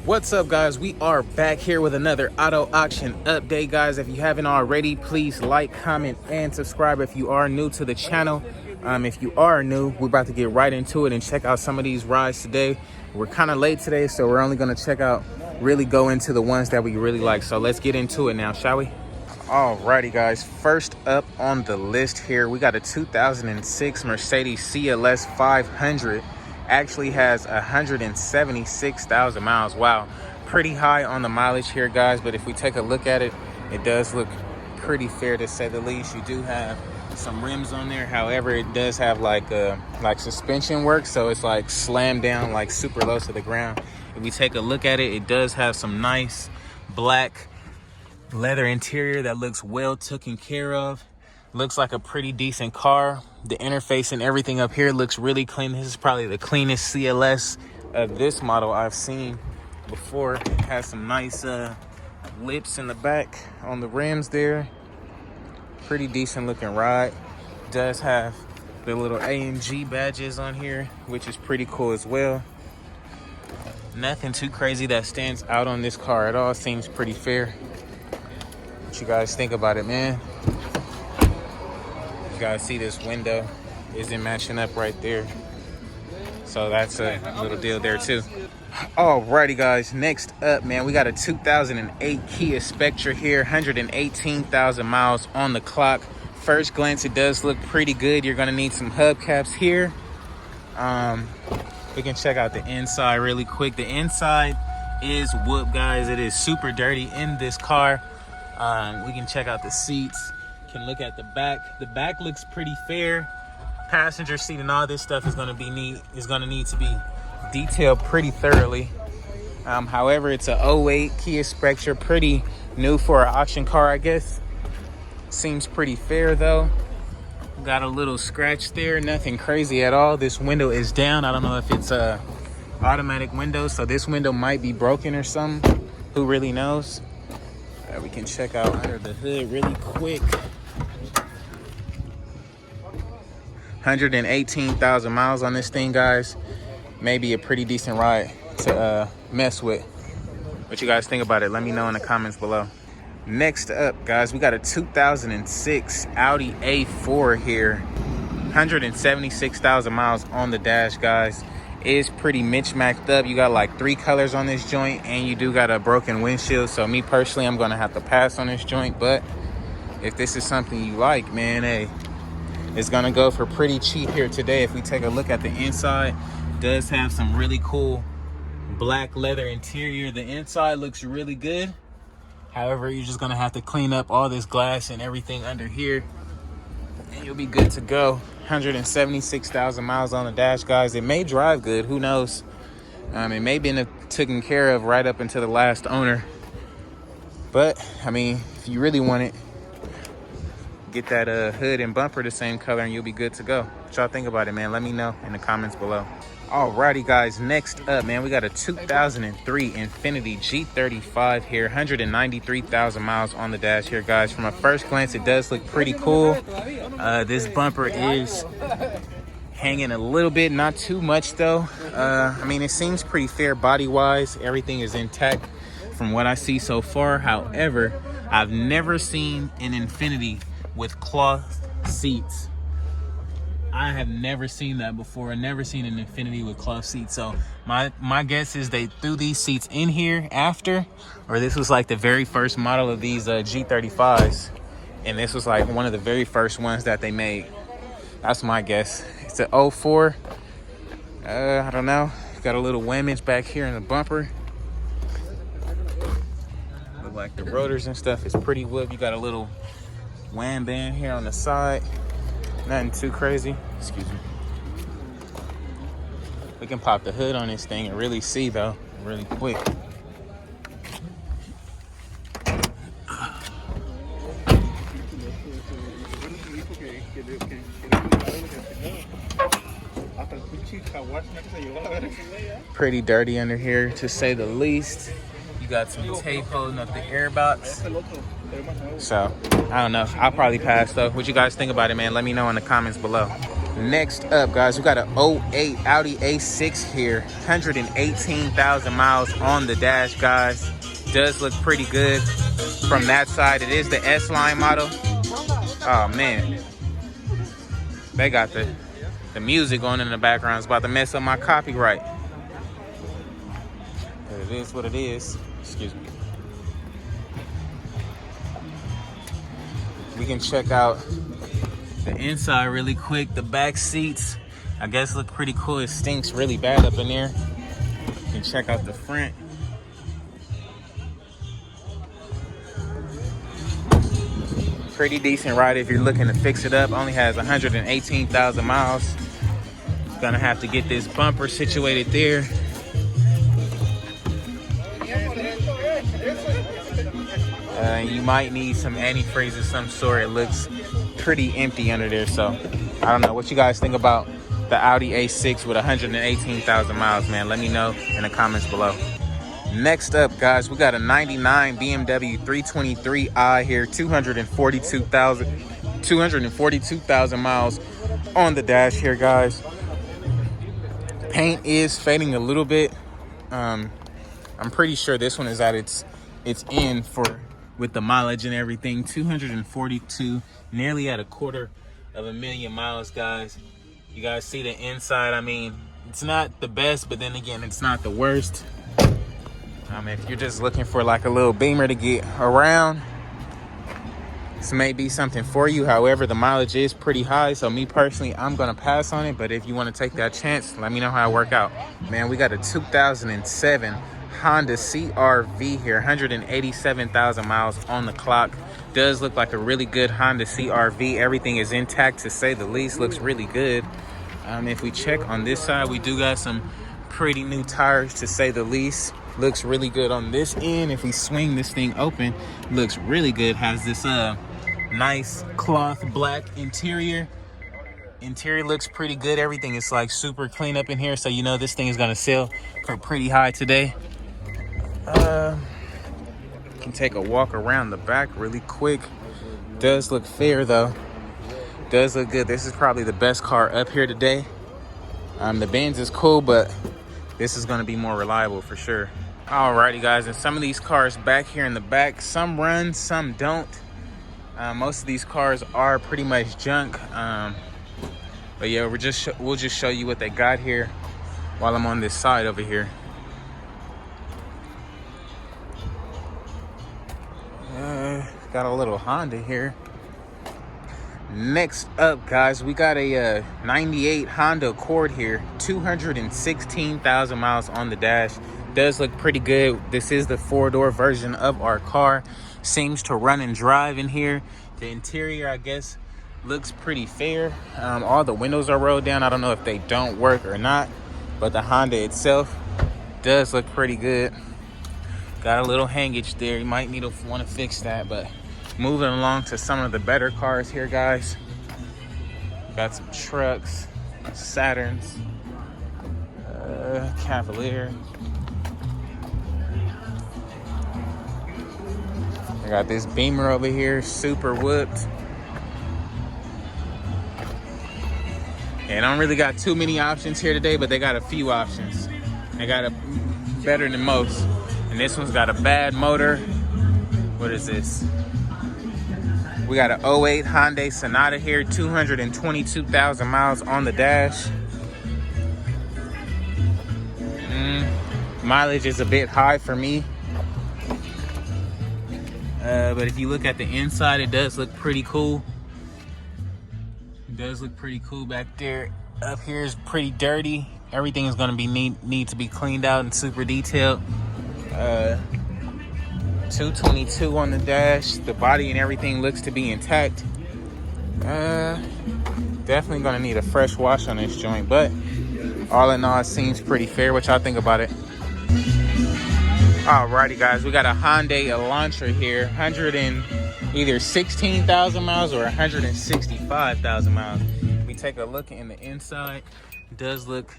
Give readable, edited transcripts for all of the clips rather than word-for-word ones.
What's up, guys? We are back here with another auto auction update, guys. If you haven't already, please like, comment, and subscribe if you are new to the channel. If you are new, we're about to get right into it and check out some of these rides today. We're kind of late today, so we're only going to really go into the ones that we really like. So let's get into it now, shall we? Alrighty, guys. First up on the list here, we got a 2006 Mercedes CLS 500. Actually has 176,000 miles. Wow, pretty high on the mileage here, guys, but if we take a look at it, it does look pretty fair, to say the least. You do have some rims on there, however it does have like suspension work, so it's like slammed down like super low to the ground. If we take a look at it, it does have some nice black leather interior that looks well taken care of. Looks like a pretty decent car. The interface and everything up here looks really clean. This is probably the cleanest CLS of this model I've seen before. It has some nice lips in the back on the rims there. Pretty decent looking ride. Does have the little AMG badges on here, which is pretty cool as well. Nothing too crazy that stands out on this car at all. Seems pretty fair. What you guys think about it, man? You guys see this window isn't matching up right there, so that's a little deal there too. Alrighty, guys, next up, man, we got a 2008 Kia Spectra here, 118,000 miles on the clock. First glance, it does look pretty good. You're gonna need some hubcaps here. We can check out the inside really quick. The inside is whoop, guys. It is super dirty in this car. We can check out the seats. Can look at the back. The back looks pretty fair. Passenger seat and all this stuff is gonna need to be detailed pretty thoroughly. However, it's a 08 Kia Spectra, pretty new for an auction car, I guess. Seems pretty fair though. Got a little scratch there, nothing crazy at all. This window is down. I don't know if it's a automatic window, so this window might be broken or something. Who really knows? We can check out under the hood really quick. 118,000 miles on this thing, guys. Maybe a pretty decent ride to mess with. What you guys think about it? Let me know in the comments below. Next up, guys, we got a 2006 Audi A4 here. 176,000 miles on the dash, guys. It is pretty mismatched up. You got like 3 colors on this joint, and you do got a broken windshield. So me personally, I'm gonna have to pass on this joint. But if this is something you like, man, hey, it's gonna go for pretty cheap here today. If we take a look at the inside, it does have some really cool black leather interior. The inside looks really good. However, you're just gonna have to clean up all this glass and everything under here, and you'll be good to go. 176,000 miles on the dash, guys. It may drive good, who knows? It may be taken care of right up until the last owner. But I mean, if you really want it, get that hood and bumper the same color and you'll be good to go. What y'all think about it, man? Let me know in the comments below. Alrighty, guys, next up, man, we got a 2003 Infiniti G35 here, 193,000 miles on the dash here, guys. From a first glance, it does look pretty cool. This bumper is hanging a little bit, not too much though. I mean, it seems pretty fair body wise. Everything is intact from what I see so far. However, I've never seen an Infiniti with cloth seats. I have never seen that before. I've never seen an Infiniti with cloth seats. So my guess is they threw these seats in here after, or this was like the very first model of these G35s, and this was like one of the very first ones that they made. That's my guess. It's an 04. I don't know. Got a little whammage back here in the bumper. Look like the rotors and stuff is pretty wood. You got a little wham band here on the side. Nothing too crazy. Excuse me. We can pop the hood on this thing and really see though, really quick. Pretty dirty under here, to say the least. You got some tape holding up the airbox. So, I don't know. I'll probably pass though. What you guys think about it, man? Let me know in the comments below. Next up, guys, we got an '08 Audi A6 here. 118,000 miles on the dash, guys. Does look pretty good from that side. It is the S-Line model. Oh, man. They got the music on in the background. It's about to mess up my copyright. But it is what it is. Excuse me. We can check out the inside really quick. The back seats, I guess, look pretty cool. It stinks really bad up in there. You can check out the front. Pretty decent ride if you're looking to fix it up. Only has 118,000 miles. Gonna have to get this bumper situated there. You might need some antifreeze of some sort. It looks pretty empty under there, so I don't know what you guys think about the Audi A6 with 118,000 miles, man. Let me know in the comments below. Next up, guys, we got a 99 BMW 323i here, 242,000 miles on the dash here, guys. Paint is fading a little bit. I'm pretty sure this one is at its end for with the mileage and everything. 242, nearly at 250,000 miles, guys. You guys see the inside. I mean, it's not the best, but then again, it's not the worst. If you're just looking for like a little Beamer to get around, this may be something for you. However, the mileage is pretty high, so me personally, I'm gonna pass on it. But if you want to take that chance, let me know how it work out. Man, we got a 2007 Honda CRV here, 187,000 miles on the clock. Does look like a really good Honda CRV. Everything is intact, to say the least. Looks really good. If we check on this side, we do got some pretty new tires, to say the least. Looks really good on this end. If we swing this thing open, looks really good. Has this nice cloth black interior. Interior looks pretty good. Everything is like super clean up in here, so you know this thing is gonna sell for pretty high today. Can take a walk around the back really quick. Does look fair though. Does look good. This is probably the best car up here today. The Benz is cool, but this is gonna be more reliable for sure. Alrighty, guys, and some of these cars back here in the back, some run, some don't. Most of these cars are pretty much junk. But yeah, we'll just show you what they got here while I'm on this side over here. Got a little Honda here. Next up, guys, we got a 98 Honda Accord here, 216,000 miles on the dash. Does look pretty good. This is the 4-door version of our car. Seems to run and drive in here. The interior, I guess, looks pretty fair. All the windows are rolled down. I don't know if they don't work or not, but the Honda itself does look pretty good. Got a little hangage there. You might need to want to fix that. But moving along to some of the better cars here, guys. Got some trucks, Saturns, Cavalier. I got this Beamer over here, super whooped. And I don't really got too many options here today, but they got a few options. They got a better than most. And this one's got a bad motor. What is this? We got an '08 Hyundai Sonata here, 222,000 miles on the dash. Mileage is a bit high for me. But if you look at the inside, it does look pretty cool. It does look pretty cool back there. Up here is pretty dirty. Everything is gonna be need to be cleaned out and super detailed. 222 on the dash. The body and everything looks to be intact. Definitely gonna need a fresh wash on this joint, but all in all, it seems pretty fair. What y'all think about it? Alrighty, guys, we got a Hyundai Elantra here, either 16,000 miles or 165,000 miles. We take a look in the inside. It does look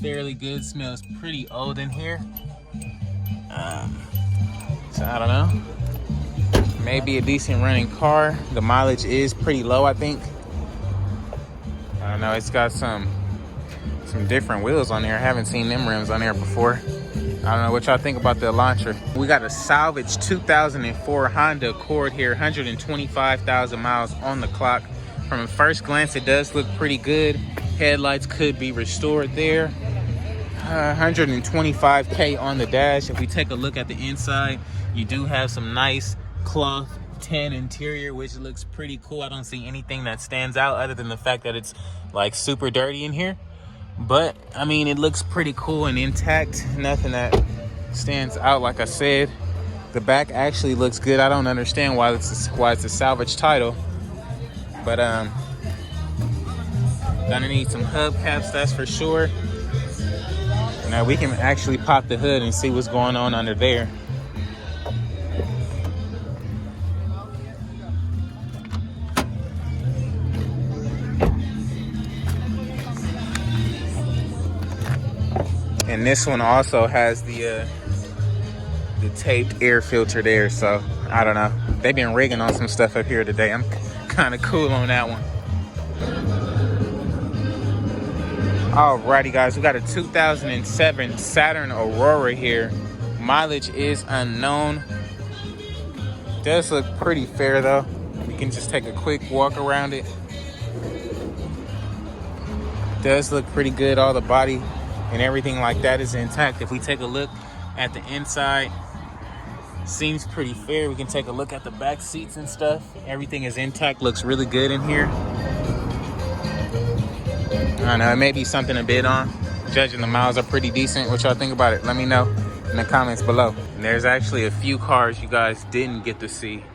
fairly good. Smells pretty old in here. So I don't know. Maybe a decent running car. The mileage is pretty low, I think. I don't know, it's got some different wheels on there. I haven't seen them rims on there before. I don't know what y'all think about the Elantra. We got a salvage 2004 Honda Accord here, 125,000 miles on the clock. From a first glance, it does look pretty good. Headlights could be restored there. 125K on the dash. If we take a look at the inside, you do have some nice cloth tan interior, which looks pretty cool. I don't see anything that stands out other than the fact that it's like super dirty in here. But I mean, it looks pretty cool and intact. Nothing that stands out. Like I said, the back actually looks good. I don't understand why it's a salvage title. But gonna need some hubcaps, that's for sure. Now we can actually pop the hood and see what's going on under there. And this one also has the taped air filter there, so I don't know. They've been rigging on some stuff up here today. I'm kind of cool on that one. Alrighty guys, we got a 2007 Saturn Aurora here. Mileage is unknown. Does look pretty fair though. We can just take a quick walk around it. Does look pretty good. All the body and everything like that is intact. If we take a look at the inside, seems pretty fair. We can take a look at the back seats and stuff. Everything is intact, looks really good in here. I don't know, it may be something to bid on. Judging the miles are pretty decent. What y'all think about it? Let me know in the comments below. And there's actually a few cars you guys didn't get to see.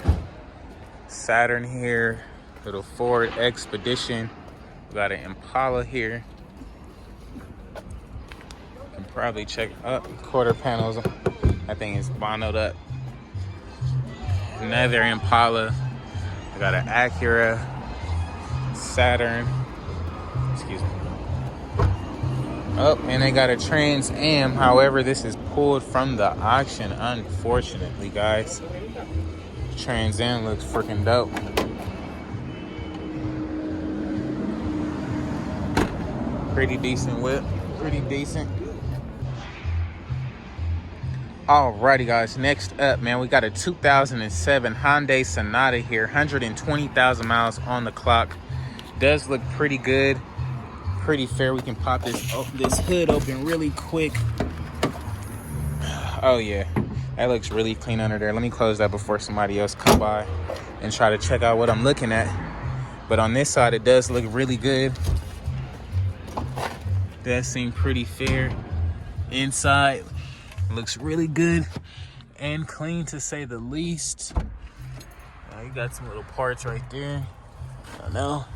Saturn here, little Ford Expedition. We got an Impala here. Can probably check up quarter panels. That thing is monoed up. Another Impala. We got an Acura, Saturn. Excuse me. Oh, and they got a Trans Am. However, this is pulled from the auction, unfortunately, guys. Trans Am looks freaking dope. Pretty decent whip. Pretty decent. Alrighty guys, next up, man, we got a 2007 Hyundai Sonata here, 120,000 miles on the clock. Does look pretty good, pretty fair. We can pop this hood open really quick. Oh yeah, that looks really clean under there. Let me close that before somebody else come by and try to check out what I'm looking at. But on this side, it does look really good. Does seem pretty fair. Inside looks really good and clean, to say the least. You got some little parts right there. I know,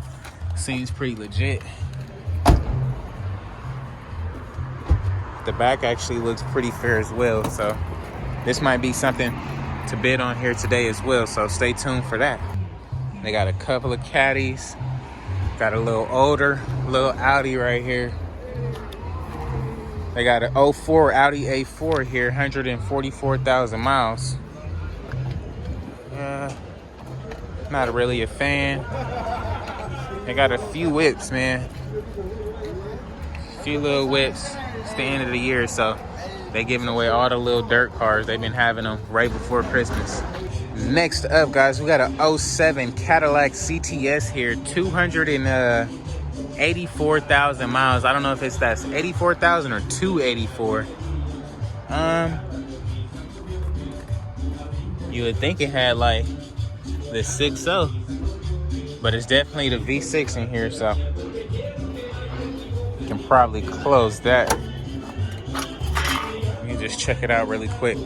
seems pretty legit. The back actually looks pretty fair as well, so this might be something to bid on here today as well, so stay tuned for that. They got a couple of caddies. Got a little older, little Audi right here. They got an 04 Audi A4 here, 144,000 miles. Not really a fan. They got a few whips, man. A few little whips. It's the end of the year, so they giving away all the little dirt cars. They've been having them right before Christmas. Next up, guys, we got an 07 Cadillac CTS here, 284,000 miles. I don't know if that's 84,000 or 284. You would think it had like the 6.0, but it's definitely the V6 in here, so you can probably close that. Let me just check it out really quick.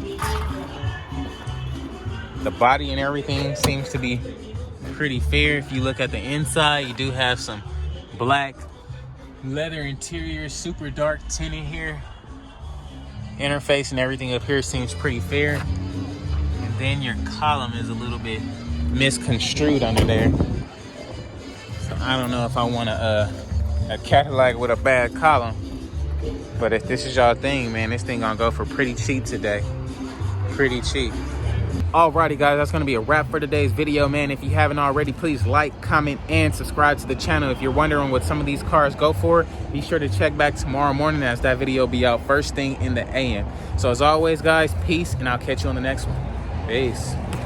The body and everything seems to be pretty fair. If you look at the inside, you do have some black leather interior, super dark tint in here. Interface and everything up here seems pretty fair. And then your column is a little bit misconstrued under there. So I don't know if I want a Cadillac with a bad column. But if this is y'all thing, man, this thing gonna go for pretty cheap today. Pretty cheap. Alrighty guys, that's gonna be a wrap for today's video, man. If you haven't already, please like, comment, and subscribe to the channel. If you're wondering what some of these cars go for, be sure to check back tomorrow morning as that video will be out first thing in the AM. So as always guys, peace, and I'll catch you on the next one. Peace.